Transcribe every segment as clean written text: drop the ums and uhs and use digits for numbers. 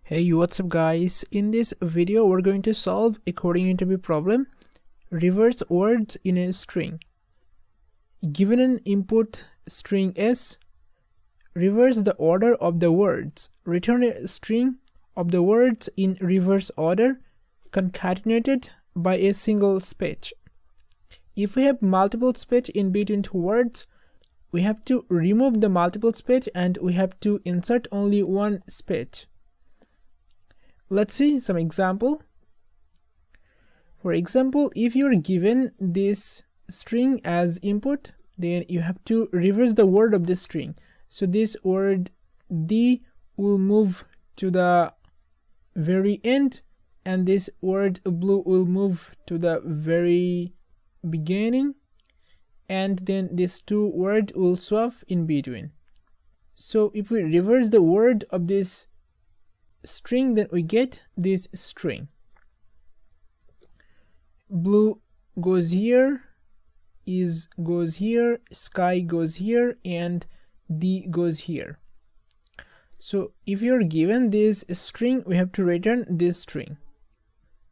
Hey, what's up guys? In this video we're going to solve a coding interview problem. Reverse words in a string. Given an input string s, reverse the order of the words. Return a string of the words in reverse order concatenated by a single space. If we have multiple space in between two words, we have to remove the multiple space and we have to insert only one space. Let's see some example. For example, if you're given this string as input, then you have to reverse the word of the string. So this word D will move to the very end and this word blue will move to the very beginning, and then these two words will swap in between. So if we reverse the word of this string, then we get this string. Blue goes here, is goes here, sky goes here, and D goes here. So if you're given this string, we have to return this string.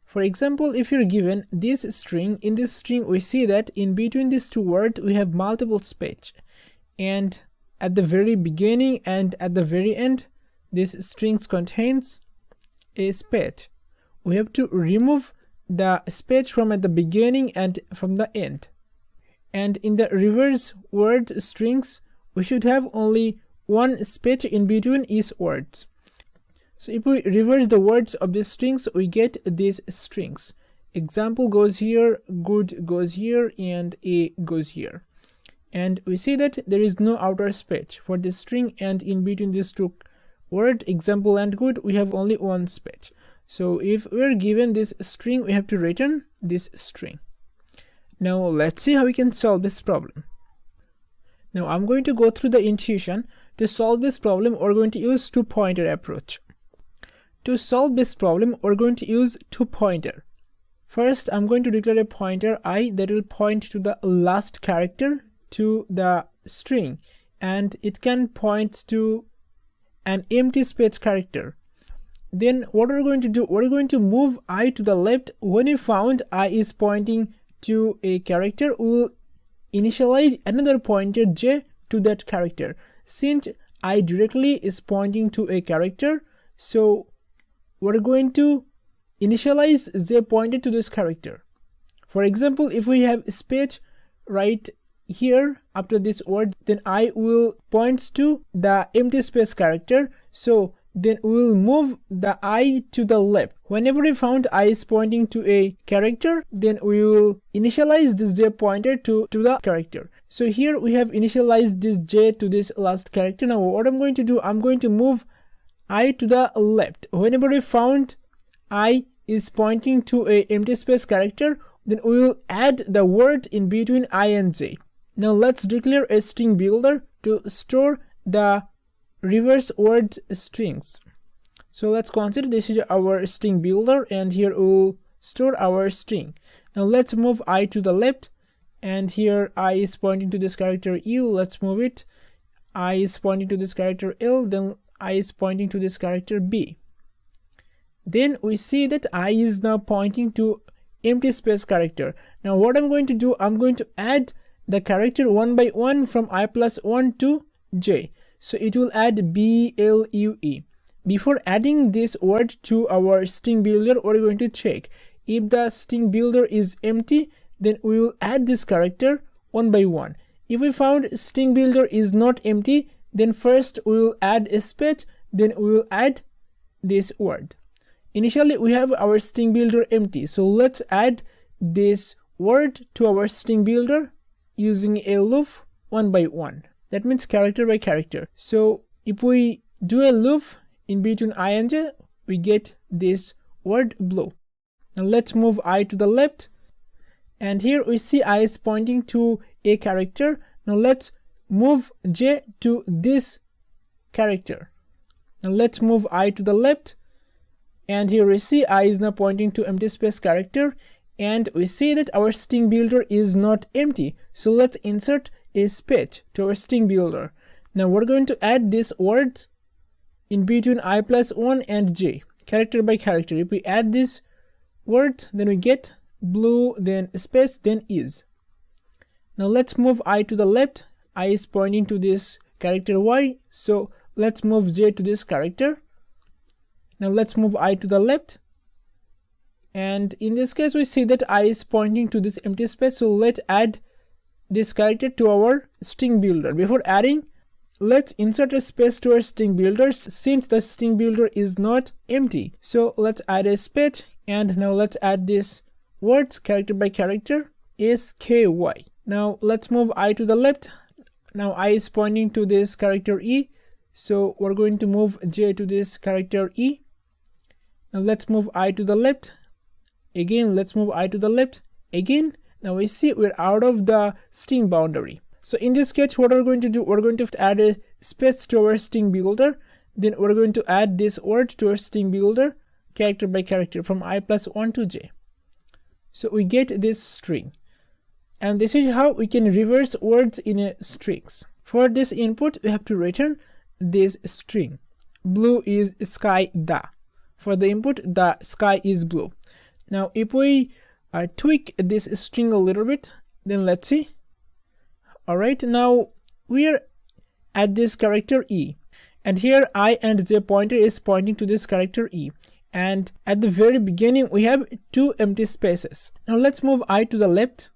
For example, if you're given this string, in this string we see that in between these two words we have multiple space, and at the very beginning and at the very end this string contains a space. We have to remove the space from at the beginning and from the end. And in the reverse word strings, we should have only one space in between each words. So if we reverse the words of these strings, we get these strings. Example goes here, good goes here, and A goes here. And we see that there is no outer space for this string, and in between these two word example and good we have only one space. So if we're given this string, we have to return this string. Now let's see how we can solve this problem. Now I'm going to go through the intuition. To solve this problem, we're going to use two-pointer approach. To solve this problem, we're going to use two-pointer. First, I'm going to declare a pointer I that will point to the last character to the string, and it can point to an empty space character. Then what we're going to do, we're going to move I to the left. When we found I is pointing to a character, we will initialize another pointer j to that character. Since I directly is pointing to a character, so we're going to initialize j pointer to this character. For example, if we have space right here after this word, then I will point to the empty space character. So then we will move the I to the left. Whenever we found I is pointing to a character, then we will initialize this j pointer to the character. So here we have initialized this j to this last character. Now what I'm going to do, I'm going to move I to the left. Whenever we found I is pointing to a empty space character, then we will add the word in between I and j. Now let's declare a string builder to store the reverse word strings. So let's consider this is our string builder, and here we will store our string. Now let's move I to the left, and here I is pointing to this character U. Let's move it. I is pointing to this character L, then I is pointing to this character B. Then we see that I is now pointing to empty space character. Now what I'm going to do, I'm going to add the character one by one from I plus 1 to j. So it will add B, L, U, E. Before adding this word to our string builder, we're going to check if the string builder is empty, then we will add this character one by one. If we found string builder is not empty, then first we will add a space, then we will add this word. Initially we have our string builder empty, so let's add this word to our string builder using a loop one by one. That means character by character. So if we do a loop in between I and j, we get this word blue. Now let's move I to the left, and here we see I is pointing to a character. Now let's move j to this character. Now let's move I to the left, and here we see I is now pointing to empty space character, and we see that our string builder is not empty. So let's insert a space to our string builder. Now we're going to add this word in between I+1 and j, character by character. If we add this word, then we get blue, then space, then is. Now let's move I to the left. I is pointing to this character y, so let's move j to this character. Now let's move I to the left, and in this case we see that I is pointing to this empty space, so let's add this character to our string builder. Before adding, let's insert a space to our string builders since the string builder is not empty. So let's add a space, and now let's add this words character by character sky. Now let's move I to the left. Now I is pointing to this character e, so we're going to move j to this character e. Now let's move I to the left. Again, let's move I to the left again. Now we see we're out of the string boundary. So in this case, what we're going to do, we're going to add a space to our string builder. Then we're going to add this word to our string builder, character by character, from I+1 to j. So we get this string. And this is how we can reverse words in a strings. For this input, we have to return this string. Blue is sky da. For the input, the sky is blue. Now if we tweak this string a little bit, then let's see. Alright, now we are at this character e, and here I and j pointer is pointing to this character e, and at the very beginning we have two empty spaces. Now let's move I to the left,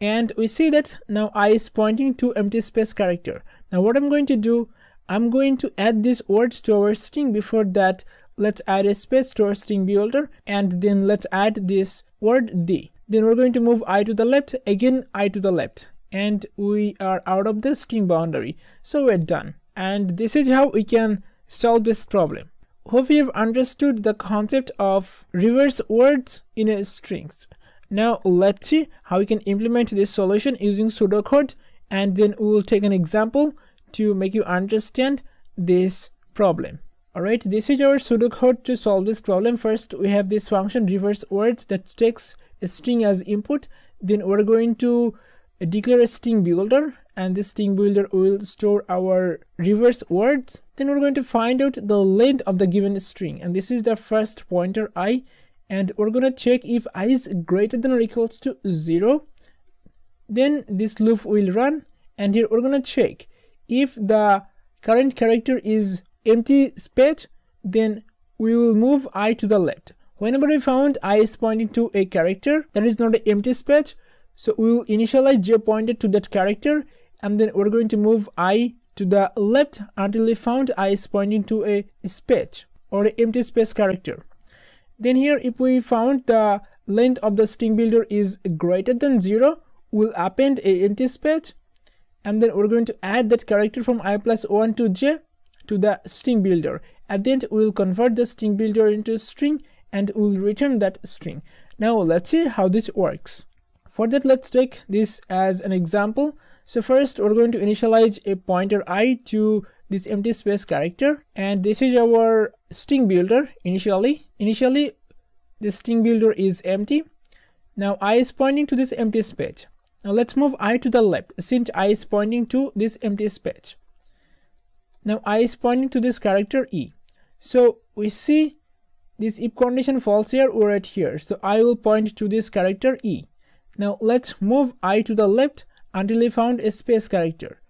and we see that now I is pointing to empty space character. Now what I'm going to do, I'm going to add these words to our string. Before that, let's add a space to our string builder, and then let's add this word d. Then we're going to move I to the left, again I to the left, and we are out of the string boundary. So we're done. And this is how we can solve this problem. Hope you have understood the concept of reverse words in a strings. Now let's see how we can implement this solution using pseudocode, and then we will take an example to make you understand this problem. Alright, this is our pseudocode to solve this problem. First, we have this function reverse words that takes a string as input. Then we're going to declare a string builder, and this string builder will store our reverse words. Then we're going to find out the length of the given string, and this is the first pointer I, and we're going to check if I is greater than or equals to 0. Then this loop will run, and here we're going to check if the current character is empty space, then we will move I to the left. Whenever we found I is pointing to a character that is not an empty space, so we will initialize j pointer to that character, and then we're going to move I to the left until we found I is pointing to a space or an empty space character. Then here, if we found the length of the string builder is greater than 0, we'll append a empty space, and then we're going to add that character from I+1 to j to the string builder. At the end, we'll convert the string builder into a string, and we'll return that string. Now let's see how this works. For that, let's take this as an example. So first, we're going to initialize a pointer I to this empty space character, and this is our string builder. Initially the string builder is empty. Now I is pointing to this empty space. Now let's move I to the left since I is pointing to this empty space. Now I is pointing to this character e, so we see this if condition false here or at here, so I will point to this character e. Now let's move I to the left until we found a space character.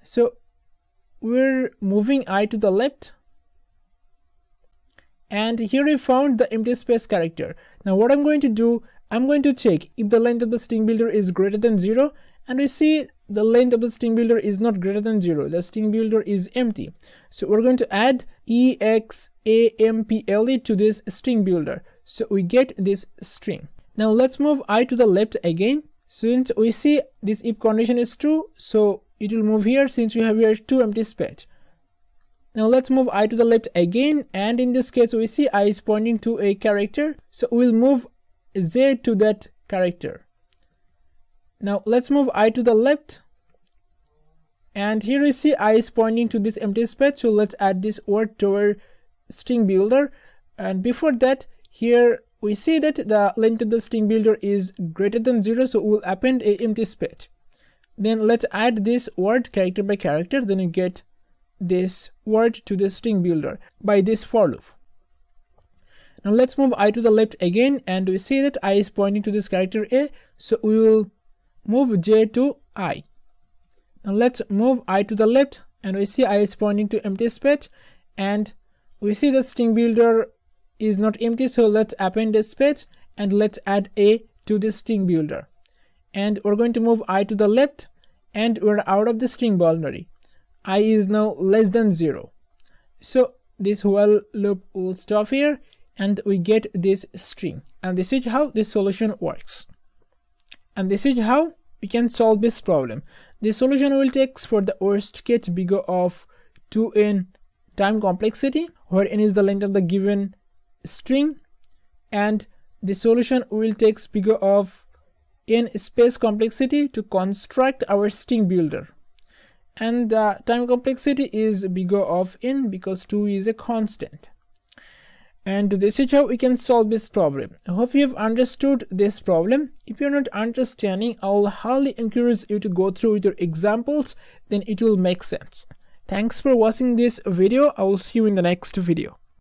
So we're moving I to the left, and here we found the empty space character. Now what I'm going to do, I'm going to check if the length of the string builder is greater than 0, and we see the length of the string builder is not greater than 0. The string builder is empty. So we're going to add example to this string builder, so we get this string. Now let's move I to the left again. Since we see this if condition is true, so it will move here since we have here two empty space. Now let's move I to the left again, and in this case we see I is pointing to a character, so we'll move z to that character. Now let's move I to the left, and here we see I is pointing to this empty space, so let's add this word to our string builder. And before that, here we see that the length of the string builder is greater than 0, so we'll append a empty space. Then let's add this word character by character, then you get this word to the string builder by this for loop. Now let's move I to the left again, and we see that I is pointing to this character A, so we will move J to I. Now let's move I to the left, and we see I is pointing to empty space, and we see the string builder is not empty, so let's append a space and let's add A to the string builder. And we're going to move I to the left, and we're out of the string boundary. I is now less than 0. So this while loop will stop here, and we get this string. And this is how this solution works. And this is how we can solve this problem. The solution will take for the worst case bigger of 2n time complexity, where n is the length of the given string, and the solution will take bigger of n space complexity to construct our string builder, and the time complexity is bigger of n because 2 is a constant. And this is how we can solve this problem. I hope you have understood this problem. If you're not understanding, I'll highly encourage you to go through with your examples, then it will make sense. Thanks for watching this video. I will see you in the next video.